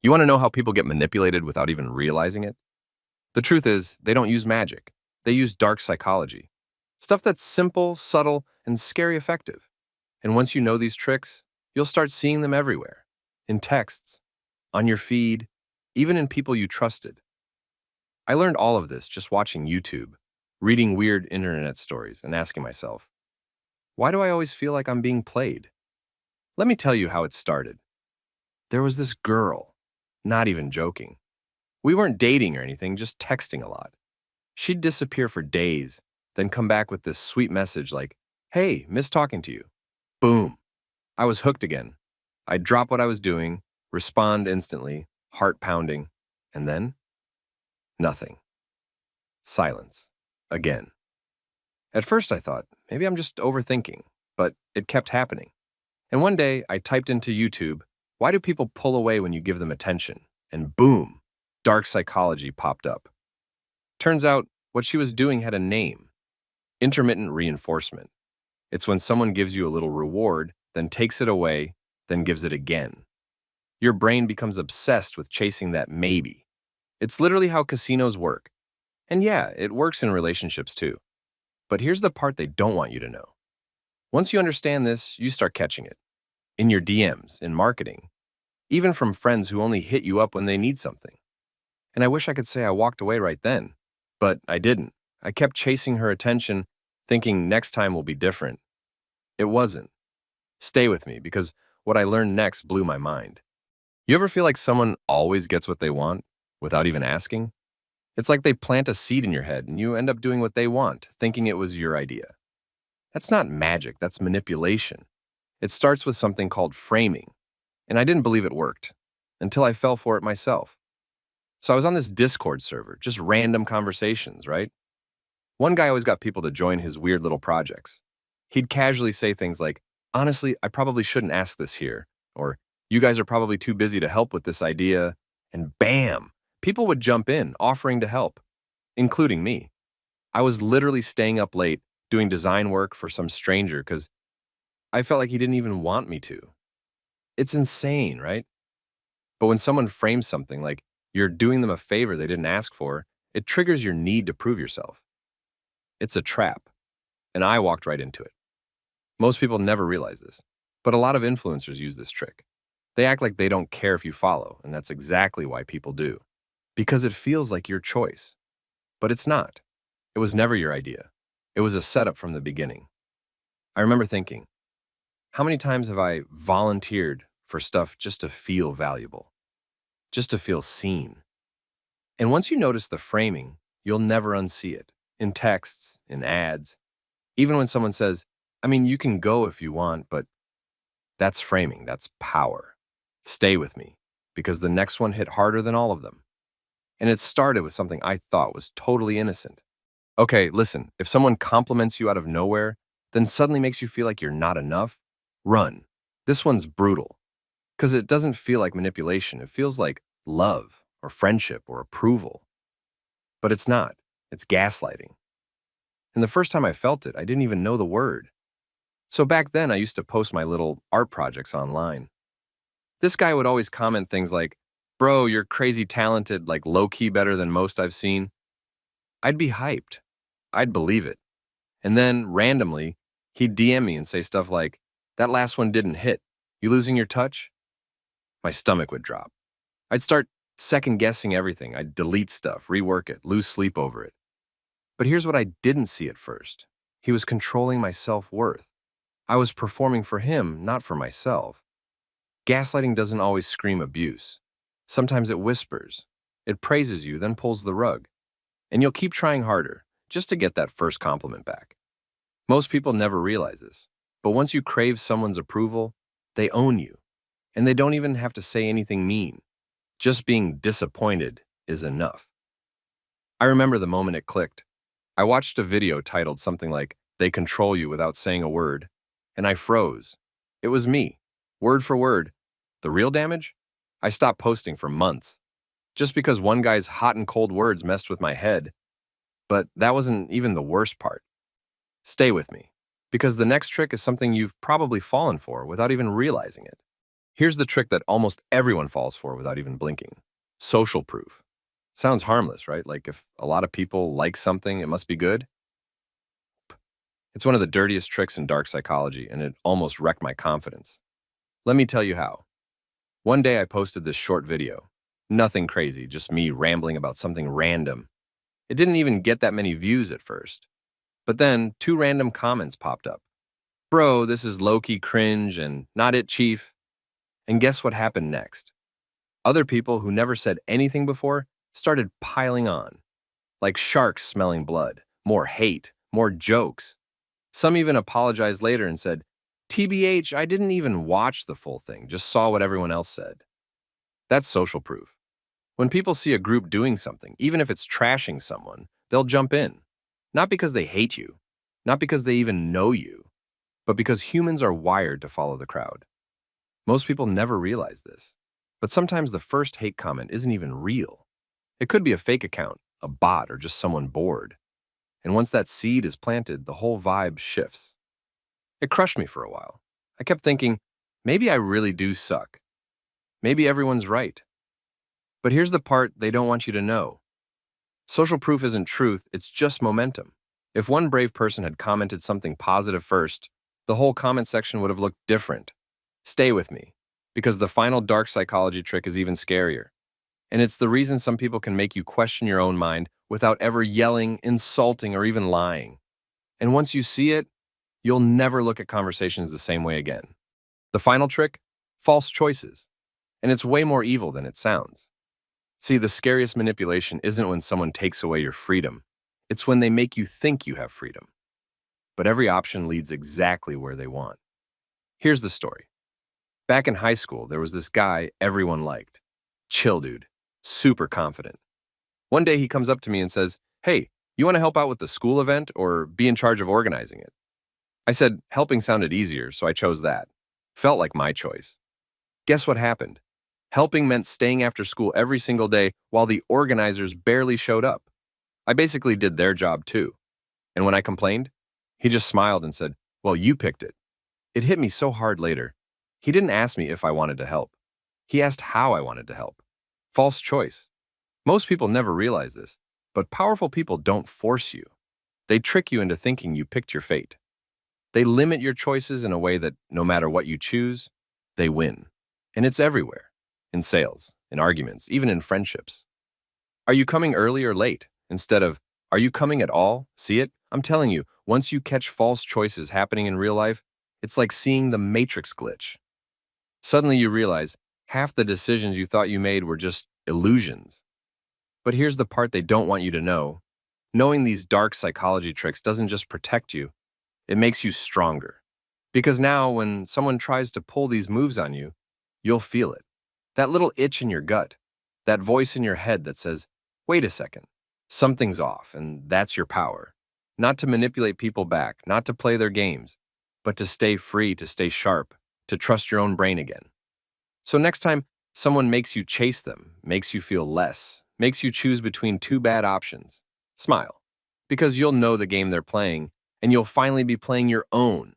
You want to know how people get manipulated without even realizing it? The truth is, they don't use magic. They use dark psychology. Stuff that's simple, subtle, and scary effective. And once you know these tricks, you'll start seeing them everywhere. In texts, on your feed, even in people you trusted. I learned all of this just watching YouTube, reading weird internet stories, and asking myself, why do I always feel like I'm being played? Let me tell you how it started. There was this girl, not even joking. We weren't dating or anything, just texting a lot. She'd disappear for days, then come back with this sweet message like, hey, miss talking to you. Boom. I was hooked again. I'd drop what I was doing, respond instantly, heart pounding, and then nothing. Silence. Again. At first I thought, maybe I'm just overthinking, but it kept happening. And one day I typed into YouTube, why do people pull away when you give them attention? And boom, dark psychology popped up. Turns out, what she was doing had a name. Intermittent reinforcement. It's when someone gives you a little reward, then takes it away, then gives it again. Your brain becomes obsessed with chasing that maybe. It's literally how casinos work. And yeah, it works in relationships too. But here's the part they don't want you to know. Once you understand this, you start catching it. In your DMs, in marketing, even from friends who only hit you up when they need something. And I wish I could say I walked away right then, but I didn't. I kept chasing her attention, thinking next time will be different. It wasn't. Stay with me, because what I learned next blew my mind. You ever feel like someone always gets what they want without even asking? It's like they plant a seed in your head and you end up doing what they want, thinking it was your idea. That's not magic, that's manipulation. It starts with something called framing, and I didn't believe it worked until I fell for it myself. So I was on this Discord server, just random conversations, right? One guy always got people to join his weird little projects. He'd casually say things like, honestly, I probably shouldn't ask this here, or you guys are probably too busy to help with this idea, and bam, people would jump in, offering to help, including me. I was literally staying up late, doing design work for some stranger because I felt like he didn't even want me to. It's insane, right? But when someone frames something like you're doing them a favor they didn't ask for, it triggers your need to prove yourself. It's a trap, and I walked right into it. Most people never realize this, but a lot of influencers use this trick. They act like they don't care if you follow, and that's exactly why people do. Because it feels like your choice. But it's not. It was never your idea. It was a setup from the beginning. I remember thinking, how many times have I volunteered for stuff just to feel valuable? Just to feel seen? And once you notice the framing, you'll never unsee it. In texts, in ads, even when someone says, I mean, you can go if you want, but that's framing, that's power. Stay with me, because the next one hit harder than all of them. And it started with something I thought was totally innocent. Okay, listen, if someone compliments you out of nowhere, then suddenly makes you feel like you're not enough, run. This one's brutal. Because it doesn't feel like manipulation, it feels like love, or friendship, or approval. But it's not. It's gaslighting. And the first time I felt it, I didn't even know the word. So back then, I used to post my little art projects online. This guy would always comment things like, bro, you're crazy talented, like low-key better than most I've seen. I'd be hyped. I'd believe it. And then, randomly, he'd DM me and say stuff like, that last one didn't hit. You losing your touch? My stomach would drop. I'd start second-guessing everything. I'd delete stuff, rework it, lose sleep over it. But here's what I didn't see at first. He was controlling my self-worth. I was performing for him, not for myself. Gaslighting doesn't always scream abuse. Sometimes it whispers. It praises you, then pulls the rug. And you'll keep trying harder, just to get that first compliment back. Most people never realize this, but once you crave someone's approval, they own you. And they don't even have to say anything mean. Just being disappointed is enough. I remember the moment it clicked. I watched a video titled something like, They Control You Without Saying a Word, and I froze. It was me, word for word. The real damage? I stopped posting for months, just because one guy's hot and cold words messed with my head. But that wasn't even the worst part. Stay with me, because the next trick is something you've probably fallen for without even realizing it. Here's the trick that almost everyone falls for without even blinking. Social proof. Sounds harmless, right? Like if a lot of people like something, it must be good. It's one of the dirtiest tricks in dark psychology, and it almost wrecked my confidence. Let me tell you how. One day I posted this short video. Nothing crazy, just me rambling about something random. It didn't even get that many views at first. But then two random comments popped up. Bro, this is low-key cringe and not it, chief. And guess what happened next? Other people who never said anything before started piling on. Like sharks smelling blood. More hate, more jokes. Some even apologized later and said, TBH, I didn't even watch the full thing, just saw what everyone else said. That's social proof. When people see a group doing something, even if it's trashing someone, they'll jump in. Not because they hate you, not because they even know you, but because humans are wired to follow the crowd. Most people never realize this, but sometimes the first hate comment isn't even real. It could be a fake account, a bot, or just someone bored. And once that seed is planted, the whole vibe shifts. It crushed me for a while. I kept thinking, maybe I really do suck. Maybe everyone's right. But here's the part they don't want you to know. Social proof isn't truth, it's just momentum. If one brave person had commented something positive first, the whole comment section would have looked different. Stay with me, because the final dark psychology trick is even scarier. And it's the reason some people can make you question your own mind without ever yelling, insulting, or even lying. And once you see it, you'll never look at conversations the same way again. The final trick? False choices. And it's way more evil than it sounds. See, the scariest manipulation isn't when someone takes away your freedom. It's when they make you think you have freedom. But every option leads exactly where they want. Here's the story. Back in high school, there was this guy everyone liked. Chill dude. Super confident. One day he comes up to me and says, "Hey, you want to help out with the school event or be in charge of organizing it?" I said helping sounded easier, so I chose that. Felt like my choice. Guess what happened? Helping meant staying after school every single day while the organizers barely showed up. I basically did their job too. And when I complained, he just smiled and said, "Well, you picked it." It hit me so hard later. He didn't ask me if I wanted to help. He asked how I wanted to help. False choice. Most people never realize this, but powerful people don't force you. They trick you into thinking you picked your fate. They limit your choices in a way that no matter what you choose, they win. And it's everywhere. In sales, in arguments, even in friendships. Are you coming early or late? Instead of, are you coming at all? See it? I'm telling you, once you catch false choices happening in real life, it's like seeing the Matrix glitch. Suddenly you realize half the decisions you thought you made were just illusions. But here's the part they don't want you to know. Knowing these dark psychology tricks doesn't just protect you, it makes you stronger. Because now when someone tries to pull these moves on you, you'll feel it. That little itch in your gut, that voice in your head that says, wait a second, something's off, and that's your power. Not to manipulate people back, not to play their games, but to stay free, to stay sharp, to trust your own brain again. So next time someone makes you chase them, makes you feel less, makes you choose between two bad options, smile. Because you'll know the game they're playing, and you'll finally be playing your own.